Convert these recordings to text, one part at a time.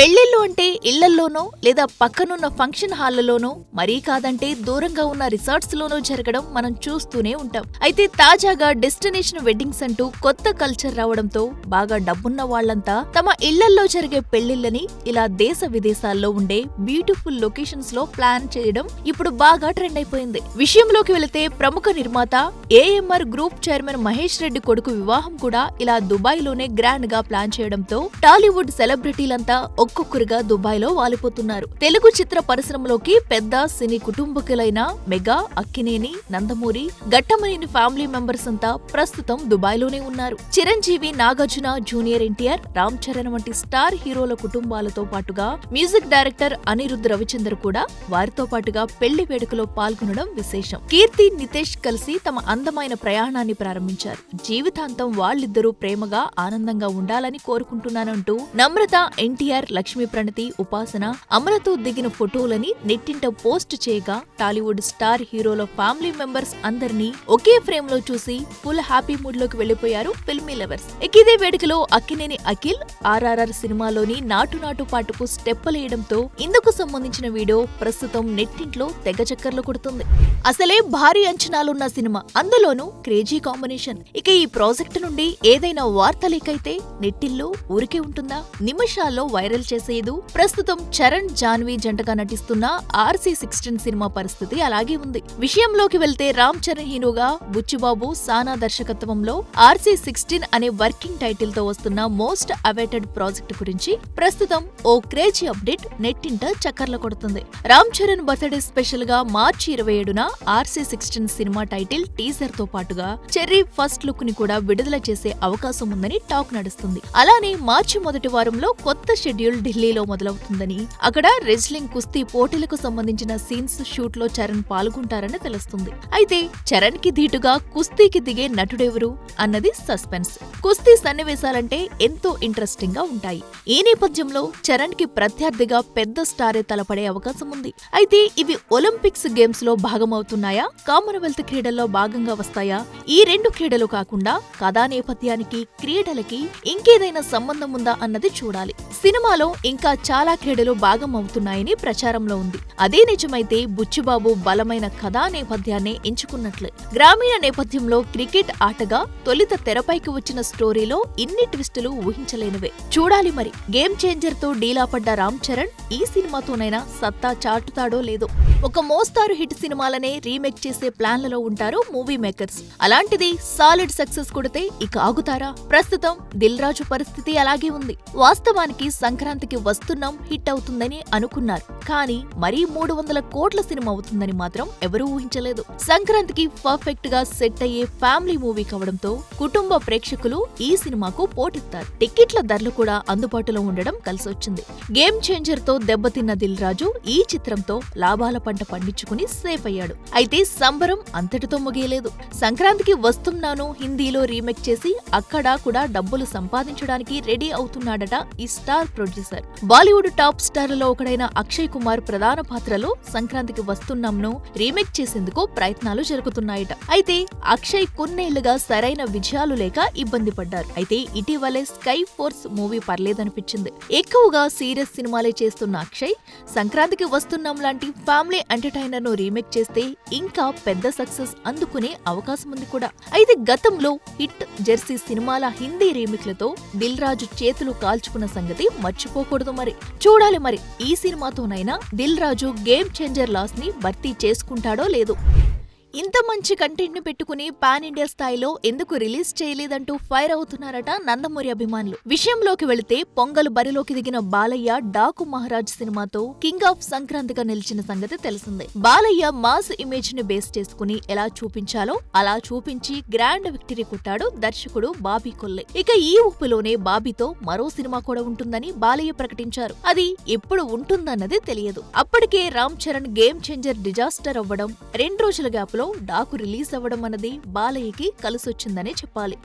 పెళ్లిళ్లు అంటే ఇళ్లల్లోనో లేదా పక్కనున్న ఫంక్షన్ హాళ్లలోనో, మరీ కాదంటే దూరంగా ఉన్న రిసార్ట్స్ లోనో జరగడం మనం చూస్తూనే ఉంటాం. అయితే తాజాగా డెస్టినేషన్ వెడ్డింగ్స్ అంటూ కొత్త కల్చర్ రావడంతో బాగా డబ్బున్న వాళ్లంతా తమ ఇళ్లల్లో జరిగే పెళ్లిళ్లని ఇలా దేశ విదేశాల్లో ఉండే బ్యూటిఫుల్ లొకేషన్స్ లో ప్లాన్ చేయడం ఇప్పుడు బాగా ట్రెండ్ అయిపోయింది. విషయంలోకి వెళితే ప్రముఖ నిర్మాత AMR group chairman Mahesh Reddy కొడుకు వివాహం కూడా ఇలా దుబాయ్ లోనే గ్రాండ్ గా ప్లాన్ చేయడంతో టాలీవుడ్ సెలబ్రిటీలంతా ఒక్కొక్కరుగా దుబాయ్ లో వాలిపోతున్నారు. తెలుగు చిత్ర పరిశ్రమలోకి పెద్ద సినీ కుటుంబకులైన mega, Akkineni, Nandamuri, Ghattamaneni family members అంతా ప్రస్తుతం దుబాయ్ లోనే ఉన్నారు. చిరంజీవి, నాగార్జున, జూనియర్ ఎన్టీఆర్, రామ్ చరణ్ వంటి స్టార్ హీరోల కుటుంబాలతో పాటుగా మ్యూజిక్ డైరెక్టర్ అనిరుద్ధ్ రవిచంద్ర కూడా వారితో పాటుగా పెళ్లి వేడుకలో పాల్గొనడం విశేషం. కీర్తి, నితేష్ కలిసి తమ అందమైన ప్రయాణాన్ని ప్రారంభించారు. జీవితాంతం వాళ్ళిద్దరూ ప్రేమగా ఆనందంగా ఉండాలని కోరుకుంటున్నానంటూ నమ్రత, ఎన్టీఆర్, లక్ష్మీ ప్రణతి, ఉపాసన, అమలతో దిగిన ఫోటోలని నెట్టింట పోస్ట్ చేయగా టాలీవుడ్ స్టార్ హీరోల ఫ్యామిలీ మెంబర్స్ అందరినీ ఒకే ఫ్రేమ్ లో చూసి ఫుల్ హ్యాపీ మూడ్ లోకి వెళ్లిపోయారు ఫిల్మీ లవర్స్. ఇదే వేడుకలో అక్కినేని అఖిల్ ఆర్ఆర్ఆర్ సినిమాలోని నాటు నాటు పాటకు స్టెప్పులేయడంతో ఇందుకు సంబంధించిన వీడియో ప్రస్తుతం నెట్టింట్లో తెగ చక్కర్లు కొడుతుంది. అసలే భారీ అంచనాలున్న సినిమా, అందులోనూ క్రేజీ కాంబినేషన్. ఈ ప్రాజెక్టు నుండి ఏదైనా వార్త లీక్ అయితే నెట్టిల్లో ఊరికే ఉంటుందా? నిమిషాల్లో వైరల్ చేసేదు. ప్రస్తుతం చరణ్, జాన్వీ జంటగా నటిస్తున్న RC16 సినిమా పరిస్థితి అలాగే ఉంది. విషయంలోకి వెళ్తే రామ్ చరణ్ హీరోగా, బుచ్చిబాబు, సానా దర్శకత్వంలో RC16 అనే వర్కింగ్ టైటిల్ తో వస్తున్న మోస్ట్ అవైటెడ్ ప్రాజెక్టు గురించి ప్రస్తుతం ఓ క్రేజీ అప్డేట్ నెట్టింట చక్కర్ల కొడుతుంది. రామ్ చరణ్ బర్త్డే స్పెషల్ గా మార్చి 27న RC16 సినిమా టైటిల్ టీజర్ తో పాటుగా చెర్రీ ఫస్ట్ లుక్ ని కూడా విడుదల చేసే అవకాశం ఉందని టాక్ నడుస్తుంది. అలానే మార్చి మొదటి వారంలో కొత్త షెడ్యూల్ ఢిల్లీలో మొదలవుతుందని, అక్కడ రెజ్లింగ్, కుస్తీ పోటీలకు సంబంధించిన సీన్స్ షూట్ లో చరణ్ పాల్గొంటారని తెలుస్తుంది. అయితే చరణ్ కి ధీటుగా కుస్తీకి దిగే నటుడెవరు అన్నది సస్పెన్స్. కుస్తీ సన్నివేశాలంటే ఎంతో ఇంట్రెస్టింగ్ గా ఉంటాయి. ఈ నేపథ్యంలో చరణ్ కి ప్రత్యర్థిగా పెద్ద స్టారే తలపడే అవకాశం ఉంది. అయితే ఇవి ఒలింపిక్స్ గేమ్స్ లో భాగమవుతున్నాయా, కామన్వెల్త్ క్రీడల్లో భాగంగా వస్తాయా? ఈ రెండు క్రీడలు కాకుండా కథా నేపథ్యానికి, క్రీడలకి ఇంకేదైనా సంబంధం ఉందా అన్నది చూడాలి. సినిమాలో ఇంకా చాలా క్రీడలు భాగం అవుతున్నాయని ప్రచారంలో ఉంది. అదే నిజమైతే బుచ్చిబాబు బలమైన కథా నేపథ్యాన్ని ఎంచుకున్నట్లే. గ్రామీణ నేపథ్యంలో క్రికెట్ ఆటగా తొలిత తెరపైకి వచ్చిన స్టోరీలో ఇన్ని ట్విస్టులు ఊహించలేనివే. చూడాలి మరి. గేమ్ చేంజర్ తో డీలా పడ్డ రామ్ చరణ్ ఈ సినిమాతోనైనా సత్తా చాటుతాడో లేదో. ఒక మోస్తారు హిట్ సినిమాలనే రీమేక్ చేసే ప్లాన్లలో ఉంటారు మూవీ మేకర్స్. అలాంటిది సాలిడ్ సక్సెస్ కొడితే ఇక ఆగుతారా? ప్రస్తుతం దిల్ రాజు పరిస్థితి అలాగే ఉంది. వాస్తవానికి సంక్రాంతికి వస్తున్నాం హిట్ అవుతుందని అనుకున్నారు. కానీ మరీ 300 కోట్ల సినిమా అవుతుందని మాత్రం ఎవరూ ఊహించలేదు. సంక్రాంతికి పర్ఫెక్ట్ గా సెట్ అయ్యే ఫ్యామిలీ మూవీ కావడంతో కుటుంబ ప్రేక్షకులు ఈ సినిమాకు పోటెత్తారు. టికెట్ల ధరలు కూడా అందుబాటులో ఉండడం కలిసొచ్చింది. గేమ్ చేంజర్ తో దెబ్బతిన్న దిల్ రాజు ఈ చిత్రంతో లాభాల పంట పండించుకుని సేఫ్ అయ్యాడు. అయితే సంబరం అంతటితో ముగియలేదు. సంక్రాంతికి వస్తున్నాను హిందీలో రీమేక్ చేసి అక్కడా కూడా డబ్బులు సంపాదించడానికి రెడీ అవుతున్నాడట ఈ స్టార్ ప్రొడ్యూసర్. బాలీవుడ్ టాప్ స్టార్లలో ఒకడైన అక్షయ్ కుమార్ ప్రధాన పాత్రలో సంక్రాంతికి వస్తున్నాంను రీమేక్ చేసేందుకు ప్రయత్నాలు జరుగుతున్నాయట. అయితే అక్షయ్ కొన్నేళ్లుగా సరైన విజయాలు లేక ఇబ్బంది పడ్డారు. అయితే ఇటీవలే స్కై ఫోర్స్ మూవీ పర్లేదనిపించింది. ఎక్కువగా సీరియస్ సినిమాలే చేస్తున్న అక్షయ్ సంక్రాంతికి వస్తున్నాం లాంటి ఫ్యామిలీ ఎంటర్టైనర్ ను రీమేక్ చేస్తే ఇంకా పెద్ద సక్సెస్ అందుకునే అవకాశం ఉంది కూడా. అయితే గతంలో హిట్ జెర్సీ సినిమాల హిందీ రీమేక్లతో దిల్ రాజు చేతులు కాల్చుకున్న సంగతి మర్చిపోకూడదు. మరి చూడాలి మరి ఈ సినిమాతోనైనా Dil Raju game changer loss ని భర్తీ చేసుకుంటాడో లేదో. ఇంత మంచి కంటెంట్ ని పెట్టుకుని పాన్ ఇండియా స్థాయిలో ఎందుకు రిలీజ్ చేయలేదంటూ ఫైర్ అవుతున్నారట నందమూరి అభిమానులు. విషయంలోకి వెళితే పొంగల్ బరిలోకి దిగిన బాలయ్య డాకు మహారాజ్ సినిమాతో కింగ్ ఆఫ్ సంక్రాంతిగా నిలిచిన సంగతి తెలిసిందే. బాలయ్య మాస్ ఇమేజ్ ని బేస్ చేసుకుని ఎలా చూపించాలో అలా చూపించి గ్రాండ్ విక్టరీ కొట్టాడు దర్శకుడు బాబీ కొల్లే. ఈ ఊపులోనే బాబీతో మరో సినిమా కూడా ఉంటుందని బాలయ్య ప్రకటించారు. అది ఎప్పుడు ఉంటుందన్నది తెలియదు. అప్పటికే Ram Charan game changer disaster అవ్వడం, 2 రోజుల గ్యాప్ గ్యాప్ లో డాకు రిలీజ్ అవ్వడం అన్నది బాలయ్యకి కలిసొచ్చిందనే చెప్పాలి.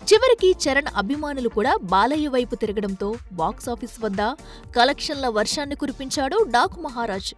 చివరికి చరణ్ అభిమానులు కూడా బాలయ్య వైపు తిరగడంతో బాక్సాఫీస్ వద్ద కలెక్షన్ల వర్షాన్ని కురిపించాడు డాకు మహారాజ్.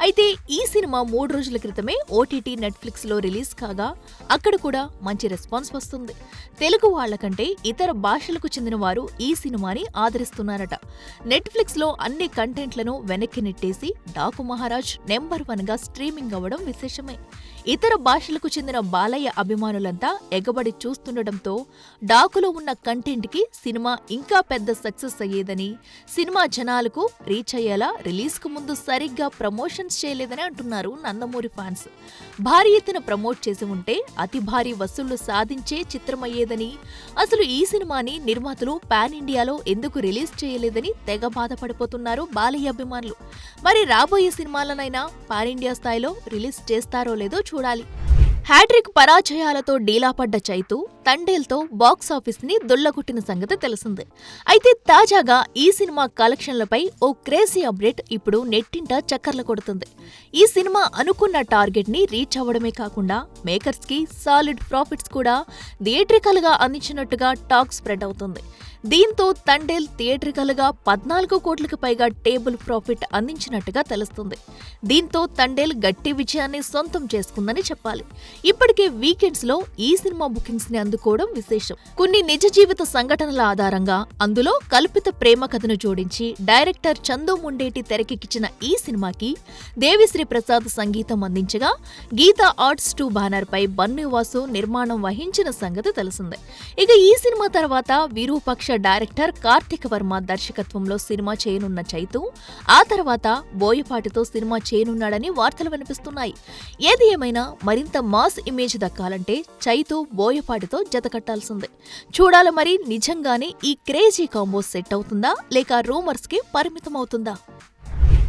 అయితే ఈ సినిమా 3 రోజుల క్రితమే ఓటీటీ నెట్ఫ్లిక్స్ లో రిలీజ్ కాగా అక్కడ కూడా మంచి రెస్పాన్స్ వస్తుంది. తెలుగు వాళ్లకంటే ఇతర భాషలకు చెందిన వారు ఈ సినిమాని ఆదరిస్తున్నారట. నెట్ఫ్లిక్స్ లో అన్ని కంటెంట్లను వెనక్కి నెట్టేసి డాకు మహారాజ్ నెంబర్ 1 గా స్ట్రీమింగ్ అవ్వడం విశేషమే. ఇతర భాషలకు చెందిన బాలయ్య అభిమానులంతా ఎగబడి చూస్తుండటంతో డాకులో ఉన్న కంటెంట్ కి సినిమా ఇంకా పెద్ద సక్సెస్ అయ్యేదని, సినిమా జనాలకు రీచ్ అయ్యేలా రిలీజ్ కు ముందు సరిగ్గా ప్రమోషన్స్ చేయలేదని అంటున్నారు నందమూరి ఫ్యాన్స్. భారీ ఎత్తున ప్రమోట్ చేసి ఉంటే అతి భారీ వసూళ్లు సాధించే చిత్రమయ్యేదని, అసలు ఈ సినిమాని నిర్మాతలు పాన్ ఇండియాలో ఎందుకు రిలీజ్ చేయలేదని తెగ బాధపడిపోతున్నారు బాలయ్య అభిమానులు. మరి రాబోయే సినిమాలనైనా పాన్ ఇండియా స్థాయిలో రిలీజ్ చేస్తారో లేదో చూడాలి. హ్యాట్రిక్ పరాజయాలతో డీలాపడ్డ చైతు తండేల్తో బాక్సాఫీస్ ని దుళ్లగొట్టిన సంగతి తెలిసిందే. అయితే తాజాగా ఈ సినిమా కలెక్షన్లపై ఓ క్రేజీ అప్డేట్ ఇప్పుడు నెట్టింట చక్కర్లు కొడుతుంది. ఈ సినిమా అనుకున్న టార్గెట్ ని రీచ్ అవ్వడమే కాకుండా మేకర్స్ కి సాలిడ్ ప్రాఫిట్స్ కూడా థియేట్రికల్ గా అందించినట్టుగా టాక్ స్ప్రెడ్ అవుతుంది. దీంతో తండేల్ థియేట్రికల్ గా 14 కోట్లకు పైగా టేబుల్ ప్రాఫిట్ అందించినట్టుగా తెలుస్తుంది. దీంతో తండేల్ గట్టి విజయాన్ని సొంతం చేసుకుందని చెప్పాలి. ఇప్పటికే వీకెండ్స్ లో ఈ సినిమా బుకింగ్స్ ని అందుకోవడం విశేషం. కొన్ని నిజ జీవిత సంఘటనల ఆధారంగా అందులో కల్పిత ప్రేమ కథను జోడించి డైరెక్టర్ చందు ముండేటి తెరకెక్కించిన ఈ సినిమాకి దేవిశ్రీ ప్రసాద్ సంగీతం అందించగా గీతా ఆర్ట్స్ 2 బ్యానర్ పై బన్నువాసు నిర్మాణం వహించిన సంగతి తెలిసిందే. ఇక ఈ సినిమా తర్వాత విరూపాక్ష డైరెక్టర్ కార్తిక్ వర్మ దర్శకత్వంలో సినిమా చేయనున్న చైతు ఆ తర్వాత బోయపాటితో సినిమా చేయనున్నాడని వార్తలు వినిపిస్తున్నాయి. ఏది ఏమైనా మరింత మాస్ ఇమేజ్ దక్కాలంటే చైతు బోయపాటితో జతకట్టాల్సిందే. చూడాలి మరి నిజంగానే ఈ క్రేజీ కాంబో సెట్ అవుతుందా లేక రూమర్స్ కి పరిమితమవుతుందా?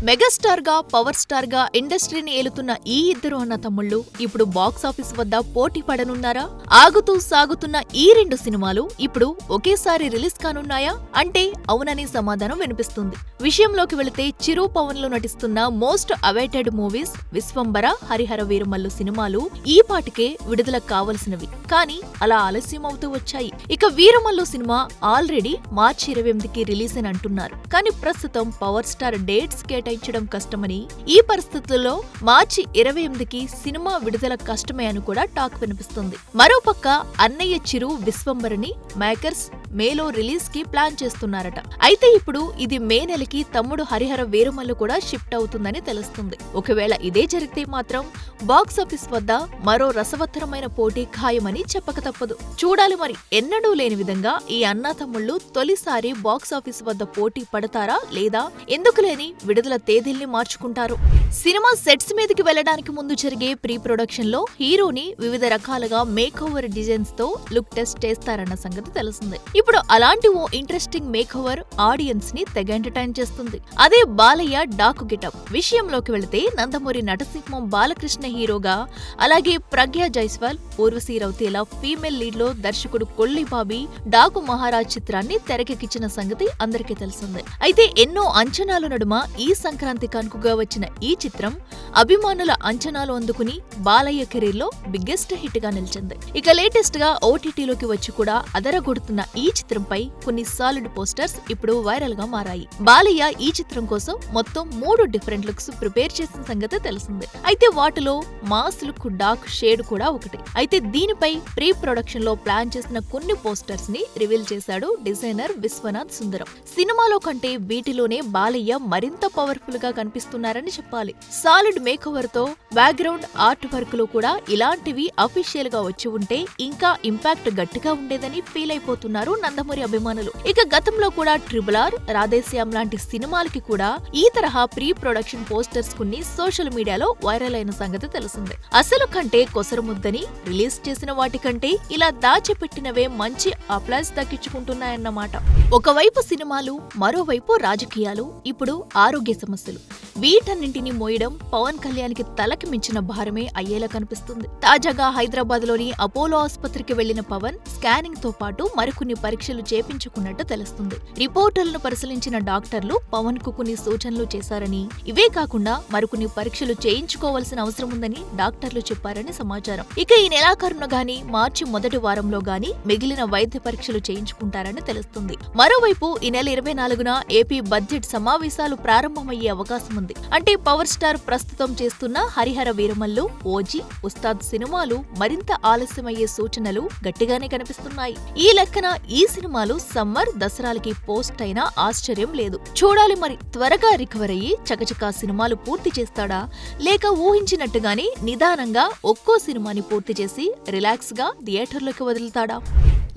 మెగాస్టార్ గా పవర్ స్టార్ గా ఇండస్ట్రీని ఏలుతున్న ఈ ఇద్దరు అన్న తమ్ముళ్లు ఇప్పుడు బాక్సాఫీస్ వద్ద పోటీ పడనున్నారా? ఆగుతూ సాగుతున్న ఈ 2 సినిమాలు ఇప్పుడు ఒకేసారి రిలీజ్ కానున్నాయా అంటే అవునని సమాధానం వినిపిస్తుంది. విషయంలోకి వెళితే చిరు పవన్ లో నటిస్తున్న most awaited movies Vishwambhara, Harihara Veeramallu సినిమాలు ఈ పాటికే విడుదల కావలసినవి, కానీ అలా ఆలస్యం అవుతూ వచ్చాయి. ఇక వీరమల్లు సినిమా ఆల్రెడీ మార్చి 28కి రిలీజ్ అని అంటున్నారు. కానీ ప్రస్తుతం పవర్ స్టార్ డేట్స్ కేటాయించడం కష్టమని, ఈ పరిస్థితుల్లో మార్చి 28కి సినిమా విడుదల కష్టమే అని కూడా టాక్ వినిపిస్తుంది. మరోపక్క అన్నయ్య చిరు విశ్వంబరని మేకర్స్ మేలో రిలీజ్ కి ప్లాన్ చేస్తున్నారట. అయితే ఇప్పుడు ఇది మే నెలకి తమ్ముడు హరిహర వీరమల్లు కూడా షిఫ్ట్ అవుతుందని తెలుస్తుంది. ఒకవేళ ఇదే జరిగితే మాత్రం బాక్సాఫీస్ వద్ద మరో రసవత్తరమైన పోటీ ఖాయమని చెప్పక తప్పదు. చూడాలి మరి ఎన్నడూ లేని విధంగా ఈ అన్నా తమ్ముళ్లు తొలిసారి బాక్సాఫీస్ వద్ద పోటీ పడతారా లేదా ఎందుకు లేని విడుదల తేదీల్ని మార్చుకుంటారు. సినిమా సెట్స్ మీదకి వెళ్లడానికి ముందు జరిగే ప్రీ ప్రొడక్షన్ లో హీరోని వివిధ రకాలుగా మేక్ ఓవర్ డిజైన్స్ తో లుక్ టెస్ట్ చేస్తారన్న సంగతి తెలిసిందే. ఇప్పుడు అలాంటి ఓ ఇంట్రెస్టింగ్ మేక్ ఓవర్ ఆడియన్స్ ని తెగ ఎంటర్టైన్ చేస్తుంది. అదే బాలయ్య డాకు గెటప్ విషయంలోకి వెళితే నందమూరి నటసింహం బాలకృష్ణ హీరోగా, అలాగే ప్రజ్ఞా జైస్వాల్, ఊర్వశీ రౌతేలా ఫీమేల్ లీడ్ లో దర్శకుడు కొల్లి బాబీ డాకు మహారాజ్ చిత్రాన్ని తెరకెక్కించిన సంగతి అందరికీ తెలిసిందే. అయితే ఎన్నో అంచనాలు నడుమ ఈ సంక్రాంతి కానుకగా వచ్చిన ఈ చిత్రం అభిమానుల అంచనాలు అందుకుని బాలయ్య కెరీర్ లో బిగ్గెస్ట్ హిట్ గా నిలిచింది. ఇక లేటెస్ట్ గా ఓటీటీలోకి వచ్చి కూడా అదరగొడుతున్న ఈ చిత్రంపై కొన్ని సాలిడ్ పోస్టర్స్ ఇప్పుడు వైరల్ గా మారాయి. బాలయ్య ఈ చిత్రం కోసం మొత్తం 3 డిఫరెంట్ లుక్స్ ప్రిపేర్ చేసిన సంగతి తెలిసిందే. అయితే వాటిలో మాస్ లుక్ డార్క్ షేడ్ కూడా ఒకటి. అయితే దీనిపై ప్రీ ప్రొడక్షన్ లో ప్లాన్ చేసిన కొన్ని పోస్టర్స్ ని రివీల్ చేశాడు డిజైనర్ విశ్వనాథ్ సుందరం. సినిమాలో కంటే వీటిలోనే బాలయ్య మరింత పవర్ఫుల్ గా కనిపిస్తున్నారని చెప్పాలి. సాలిడ్ మేకోవర్ తో బ్యాక్గ్రౌండ్ ఆర్ట్ వర్క్ లో కూడా ఇలాంటివి అఫీషియల్ గా వచ్చి ఉంటే ఇంకా ఇంపాక్ట్ గట్టిగా ఉండేదని ఫీల్ అయిపోతున్నారు నందమూరి అభిమానులు. ఇక గతంలో కూడా RRR, రాధేశ్యామ్ లాంటి సినిమాలకి కూడా ఈ తరహా ప్రీ ప్రొడక్షన్ పోస్టర్స్ కొన్ని సోషల్ మీడియాలో వైరల్ అయిన సంగతి తెలిసిందే. అసలు కంటే కొసరముద్దని రిలీజ్ చేసిన వాటికంటే ఇలా దాచిపెట్టినవే మంచి అప్లాజ్ దక్కించుకుంటున్నాయన్నమాట. ఒకవైపు సినిమాలు, మరోవైపు రాజకీయాలు, ఇప్పుడు ఆరోగ్య సమస్యలు, వీటన్నింటినీ మోయడం పవన్ కళ్యాణ్ కి తలకి మించిన భారమే అయ్యేలా కనిపిస్తుంది. తాజాగా హైదరాబాద్ లోని అపోలో ఆసుపత్రికి వెళ్లిన పవన్ స్కానింగ్ తో పాటు మరికొన్ని పరీక్షలు చేపించుకున్నట్టు తెలుస్తుంది. రిపోర్టర్లను పరిశీలించిన డాక్టర్లు పవన్ కు కొన్ని సూచనలు చేశారని, ఇవే కాకుండా మరికొన్ని పరీక్షలు చేయించుకోవాల్సిన అవసరం ఉందని డాక్టర్లు చెప్పారని సమాచారం. ఇక ఈ నెలాఖరున గాని మార్చి మొదటి వారంలో గాని మిగిలిన వైద్య పరీక్షలు చేయించుకుంటారని తెలుస్తుంది. మరోవైపు ఈ నెల 24న ఏపీ బడ్జెట్ సమావేశాలు ప్రారంభమయ్యే అవకాశం ఉంది. అంటే పవర్ స్టార్ ప్రస్తుతం చేస్తున్న హరిహర వీరమల్లు, ఓజీ, ఉస్తాద్ సినిమాలు మరింత ఆలస్యమయ్యే సూచనలు గట్టిగానే కనిపిస్తున్నాయి. ఈ లెక్కన ఈ సినిమాలు సమ్మర్, దసరాలకి పోస్ట్ అయినా ఆశ్చర్యం లేదు. చూడాలి మరి త్వరగా రికవర్ అయ్యి చకచకా సినిమాలు పూర్తి చేస్తాడా, లేక ఊహించినట్టుగానే నిదానంగా ఒక్కో సినిమాని పూర్తి చేసి రిలాక్స్ గా థియేటర్లోకి వదులుతాడా?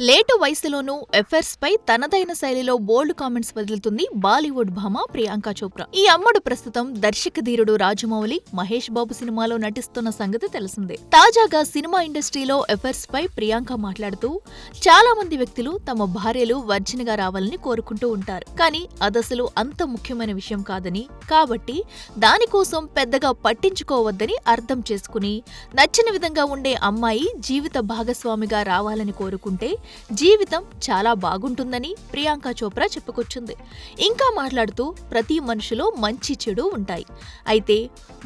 లేటు వయసులోనూ ఎఫైర్స్ పై తనదైన శైలిలో బోల్డ్ కామెంట్స్ వదులుతుంది బాలీవుడ్ భామ ప్రియాంక చోప్రా. ఈ అమ్మడు ప్రస్తుతం దర్శక ధీరుడు రాజమౌళి, మహేష్ బాబు సినిమాలో నటిస్తున్న సంగతి తెలిసిందే. తాజాగా సినిమా ఇండస్ట్రీలో ఎఫైర్స్ పై ప్రియాంక మాట్లాడుతూ, చాలా మంది వ్యక్తులు తమ భార్యలు వర్జిన్ గా రావాలని కోరుకుంటూ ఉంటారు. కానీ అదసలు అంత ముఖ్యమైన విషయం కాదని, కాబట్టి దానికోసం పెద్దగా పట్టించుకోవద్దని అర్థం చేసుకుని నచ్చిన విధంగా ఉండే అమ్మాయి జీవిత భాగస్వామిగా రావాలని కోరుకుంటే జీవితం చాలా బాగుంటుందని ప్రియాంక చోప్రా చెప్పుకొచ్చింది. ఇంకా మాట్లాడుతూ, ప్రతి మనిషిలో మంచి చెడు ఉంటాయి. అయితే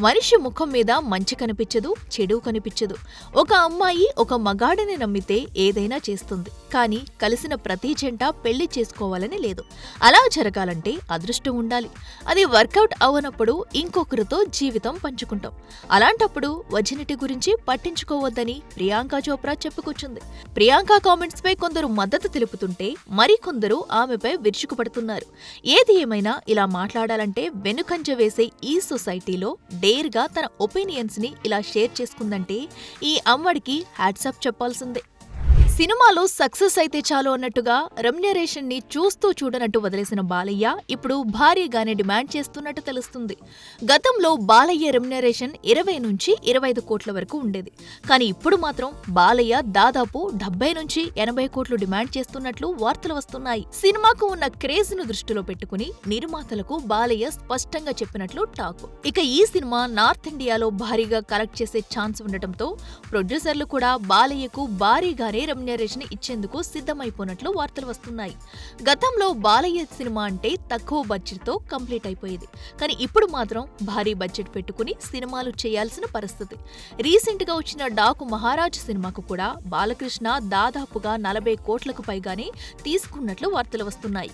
మనిషి ముఖం మీద మంచి కనిపించదు, చెడు కనిపించదు. ఒక అమ్మాయి ఒక మగాడిని నమ్మితే ఏదైనా చేస్తుంది. కానీ కలిసిన ప్రతి జంట పెళ్లి చేసుకోవాలని లేదు. అలా జరగాలంటే అదృష్టం ఉండాలి. అది వర్కౌట్ అవనప్పుడు ఇంకొకరితో జీవితం పంచుకుంటాం. అలాంటప్పుడు వజినిటీ గురించి పట్టించుకోవద్దని ప్రియాంక చోప్రా చెప్పుకొచ్చింది. ప్రియాంక కామెంట్స్ పై కొందరు మద్దతు తెలుపుతుంటే మరికొందరు ఆమెపై విరుచుకుపడుతున్నారు. ఏది ఏమైనా ఇలా మాట్లాడాలంటే వెనుకంజ వేసే ఈ సొసైటీలో డేర్ గా తన ఒపీనియన్స్ ని ఇలా షేర్ చేసుకుందంటే ఈ అమ్మడికి హ్యాట్సాప్ చెప్పాల్సిందే. సినిమాలో సక్సెస్ అయితే చాలు అన్నట్టుగా రెమ్యునరేషన్ ని చూస్తూ చూడనట్టు వదిలేసిన బాలయ్య ఇప్పుడు భారీగానే డిమాండ్ చేస్తున్నట్టు తెలుస్తుంది. గతంలో బాలయ్య రెమ్యునరేషన్ 20 నుంచి 25 కోట్ల వరకు ఉండేది. కానీ ఇప్పుడు మాత్రం బాలయ్య దాదాపు 70 నుంచి 80 కోట్లు డిమాండ్ చేస్తున్నట్లు వార్తలు వస్తున్నాయి. సినిమాకు ఉన్న క్రేజ్ ను దృష్టిలో పెట్టుకుని నిర్మాతలకు బాలయ్య స్పష్టంగా చెప్పినట్లు టాక్. ఇక ఈ సినిమా నార్త్ ఇండియాలో భారీగా కలెక్ట్ చేసే ఛాన్స్ ఉండటంతో ప్రొడ్యూసర్లు కూడా బాలయ్యకు భారీగానే రెమ్యునరేషన్ ఇచ్చేందుకు సిద్ధమైపోయినట్లు వార్తలు వస్తున్నాయి. గతంలో బాలయ్య సినిమా అంటే తక్కువ బడ్జెట్ తో కంప్లీట్ అయిపోయేది. కానీ ఇప్పుడు మాత్రం భారీ బడ్జెట్ పెట్టుకుని సినిమాలు చేయాల్సిన పరిస్థితి. రీసెంట్ గా వచ్చిన డాకు మహారాజ్ సినిమాకు కూడా బాలకృష్ణ దాదాపుగా 40 కోట్లకు పైగానే తీసుకున్నట్లు వార్తలు వస్తున్నాయి.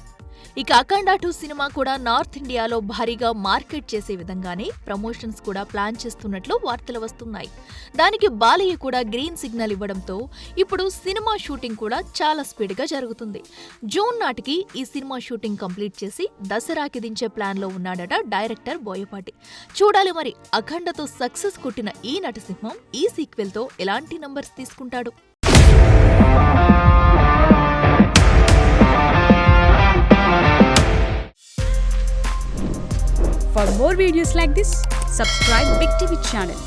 ఇక అఖండ 2 సినిమా కూడా నార్త్ ఇండియాలో భారీగా మార్కెట్ చేసే విధంగానే ప్రమోషన్స్ కూడా ప్లాన్ చేస్తున్నట్లు వార్తలు వస్తున్నాయి. దానికి బాలయ్య కూడా గ్రీన్ సిగ్నల్ ఇవ్వడంతో ఇప్పుడు సినిమా షూటింగ్ కూడా చాలా స్పీడ్ గా జరుగుతుంది. జూన్ నాటికి ఈ సినిమా షూటింగ్ కంప్లీట్ చేసి దసరాకి దించే ప్లాన్ లో ఉన్నాడట డైరెక్టర్ బోయపాటి. చూడాలి మరి అఖండతో సక్సెస్ కొట్టిన ఈ నటసింహం ఈ సీక్వెల్ తో ఎలాంటి నంబర్స్ తీసుకుంటాడు. For more videos like this, subscribe Big TV channel.